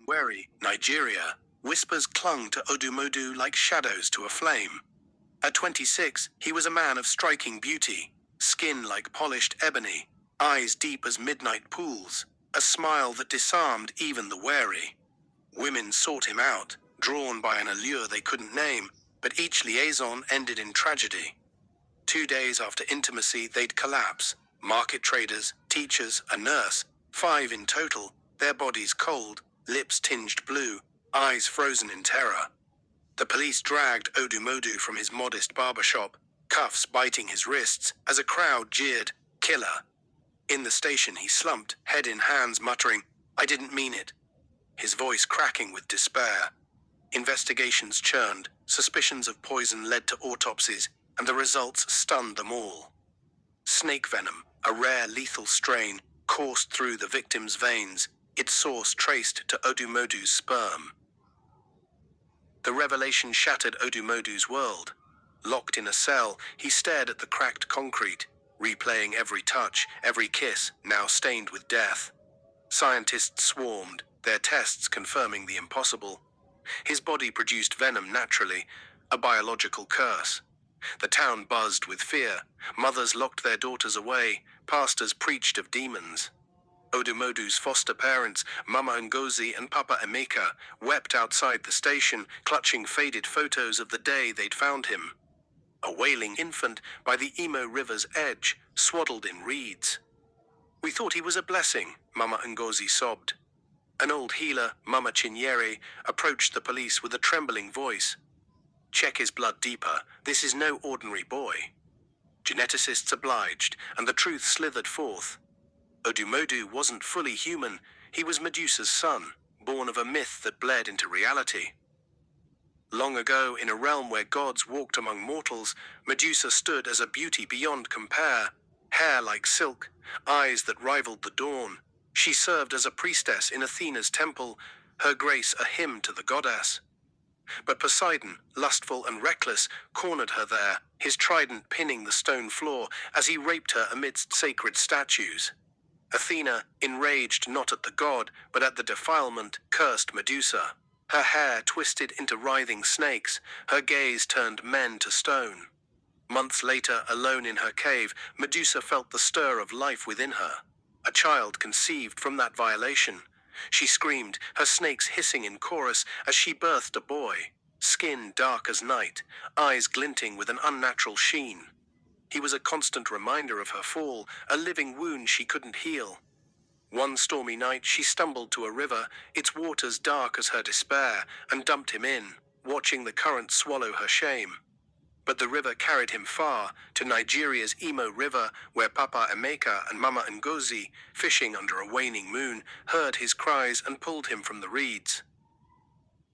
Owerri, Nigeria, whispers clung to Odumodu like shadows to a flame. At 26, he was a man of striking beauty, skin like polished ebony, eyes deep as midnight pools, a smile that disarmed even the wary. Women sought him out, drawn by an allure they couldn't name, but each liaison ended in tragedy. 2 days after intimacy, they'd collapse. Market traders, teachers, a nurse, 5 in total, their bodies cold, lips tinged blue, eyes frozen in terror. The police dragged Odumodu from his modest barber shop, cuffs biting his wrists, as a crowd jeered, "Killer." In the station he slumped, head in hands, muttering, "I didn't mean it," his voice cracking with despair. Investigations churned, suspicions of poison led to autopsies, and the results stunned them all. Snake venom, a rare lethal strain, coursed through the victim's veins, its source traced to Odumodu's sperm. The revelation shattered Odumodu's world. Locked in a cell, he stared at the cracked concrete, replaying every touch, every kiss, now stained with death. Scientists swarmed, their tests confirming the impossible. His body produced venom naturally, a biological curse. The town buzzed with fear. Mothers locked their daughters away. Pastors preached of demons. Odumodu's foster parents, Mama Ngozi and Papa Emeka, wept outside the station, clutching faded photos of the day they'd found him. A wailing infant by the Imo River's edge, swaddled in reeds. "We thought he was a blessing," Mama Ngozi sobbed. An old healer, Mama Chinyere, approached the police with a trembling voice. "Check his blood deeper. This is no ordinary boy." Geneticists obliged, and the truth slithered forth. Odumodu wasn't fully human. He was Medusa's son, born of a myth that bled into reality. Long ago, in a realm where gods walked among mortals, Medusa stood as a beauty beyond compare. Hair like silk, eyes that rivaled the dawn. She served as a priestess in Athena's temple, her grace a hymn to the goddess. But Poseidon, lustful and reckless, cornered her there, his trident pinning the stone floor as he raped her amidst sacred statues. Athena, enraged not at the god, but at the defilement, cursed Medusa. Her hair twisted into writhing snakes, her gaze turned men to stone. Months later, alone in her cave, Medusa felt the stir of life within her. A child conceived from that violation. She screamed, her snakes hissing in chorus as she birthed a boy, skin dark as night, eyes glinting with an unnatural sheen. He was a constant reminder of her fall, a living wound she couldn't heal. One stormy night she stumbled to a river, its waters dark as her despair, and dumped him in, watching the current swallow her shame. But the river carried him far, to Nigeria's Imo River, where Papa Emeka and Mama Ngozi, fishing under a waning moon, heard his cries and pulled him from the reeds.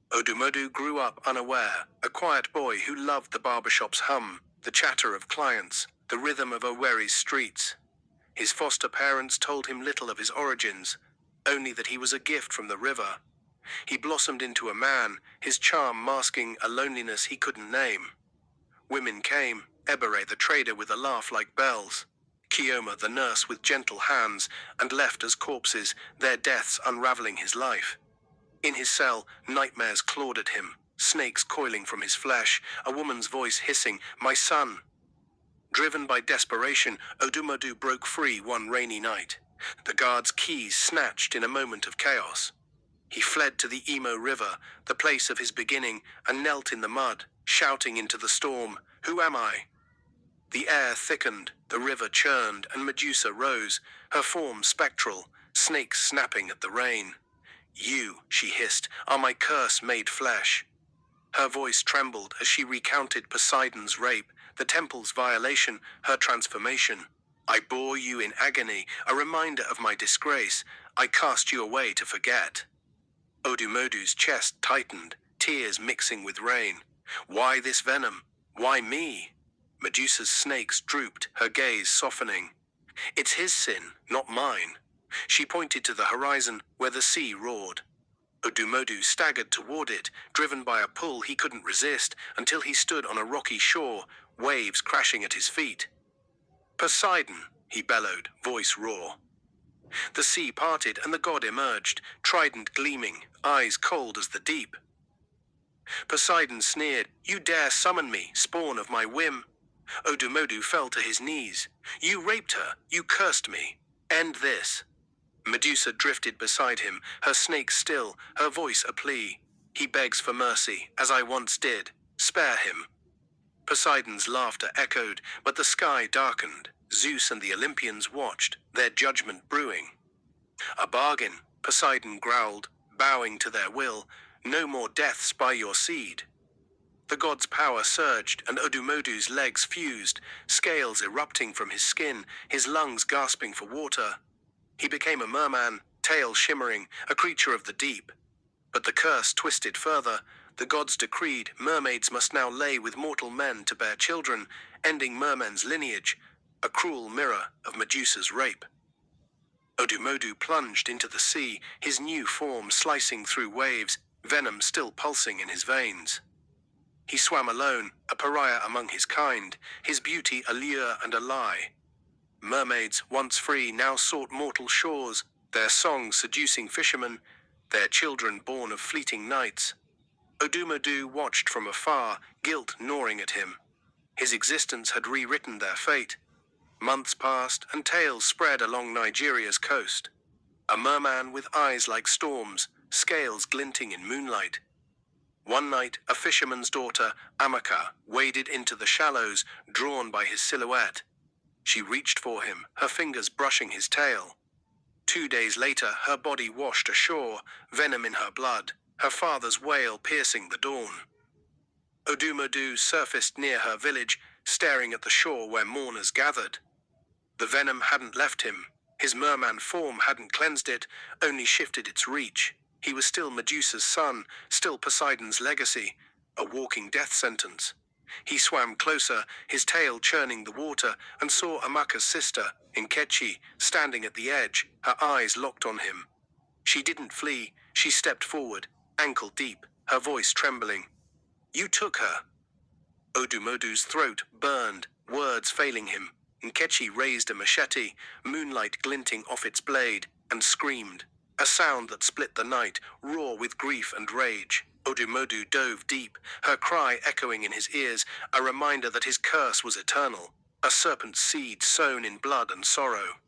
Odumodu grew up unaware, a quiet boy who loved the barbershop's hum, the chatter of clients, the rhythm of Owerri's streets. His foster parents told him little of his origins, only that he was a gift from the river. He blossomed into a man, his charm masking a loneliness he couldn't name. Women came, Ebere the trader with a laugh like bells, Kioma the nurse with gentle hands, and left as corpses, their deaths unraveling his life. In his cell, nightmares clawed at him, snakes coiling from his flesh, a woman's voice hissing, "My son." Driven by desperation, Odumodu broke free one rainy night. The guard's keys snatched in a moment of chaos. He fled to the Imo River, the place of his beginning, and knelt in the mud, shouting into the storm, "Who am I?" The air thickened, the river churned, and Medusa rose, her form spectral, snakes snapping at the rain. "You," she hissed, "are my curse made flesh." Her voice trembled as she recounted Poseidon's rape, the temple's violation, her transformation. "I bore you in agony, a reminder of my disgrace. I cast you away to forget." Odumodu's chest tightened, tears mixing with rain. Why this venom? Why me? Medusa's snakes drooped, her gaze softening. "It's his sin, not mine." She pointed to the horizon, where the sea roared. Odumodu staggered toward it, driven by a pull he couldn't resist, until he stood on a rocky shore, waves crashing at his feet. "Poseidon," he bellowed, voice raw. The sea parted and the god emerged, trident gleaming, eyes cold as the deep. Poseidon sneered, "You dare summon me, spawn of my whim?" Odumodu fell to his knees. "You raped her, you cursed me. End this." Medusa drifted beside him, her snake still, her voice a plea. "He begs for mercy, as I once did. Spare him." Poseidon's laughter echoed, but the sky darkened. Zeus and the Olympians watched, their judgment brewing. "A bargain," Poseidon growled, bowing to their will. "No more deaths by your seed." The god's power surged, and Odumodu's legs fused, scales erupting from his skin, his lungs gasping for water. He became a merman, tail shimmering, a creature of the deep. But the curse twisted further. The gods decreed mermaids must now lay with mortal men to bear children, ending mermen's lineage, a cruel mirror of Medusa's rape. Odumodu plunged into the sea, his new form slicing through waves, venom still pulsing in his veins. He swam alone, a pariah among his kind, his beauty a lure and a lie. Mermaids, once free, now sought mortal shores, their songs seducing fishermen, their children born of fleeting nights. Odumodu watched from afar, guilt gnawing at him. His existence had rewritten their fate. Months passed, and tales spread along Nigeria's coast. A merman with eyes like storms, scales glinting in moonlight. One night, a fisherman's daughter, Amaka, waded into the shallows, drawn by his silhouette. She reached for him, her fingers brushing his tail. 2 days later, her body washed ashore, venom in her blood, her father's wail piercing the dawn. Odumodu surfaced near her village, staring at the shore where mourners gathered. The venom hadn't left him. His merman form hadn't cleansed it, only shifted its reach. He was still Medusa's son, still Poseidon's legacy, a walking death sentence. He swam closer, his tail churning the water, and saw Amaka's sister, Nkechi, standing at the edge, her eyes locked on him. She didn't flee, she stepped forward, ankle deep, her voice trembling. "You took her." Odumodu's throat burned, words failing him. Nkechi raised a machete, moonlight glinting off its blade, and screamed. A sound that split the night, raw with grief and rage. Odumodu dove deep, her cry echoing in his ears, a reminder that his curse was eternal, a serpent's seed sown in blood and sorrow.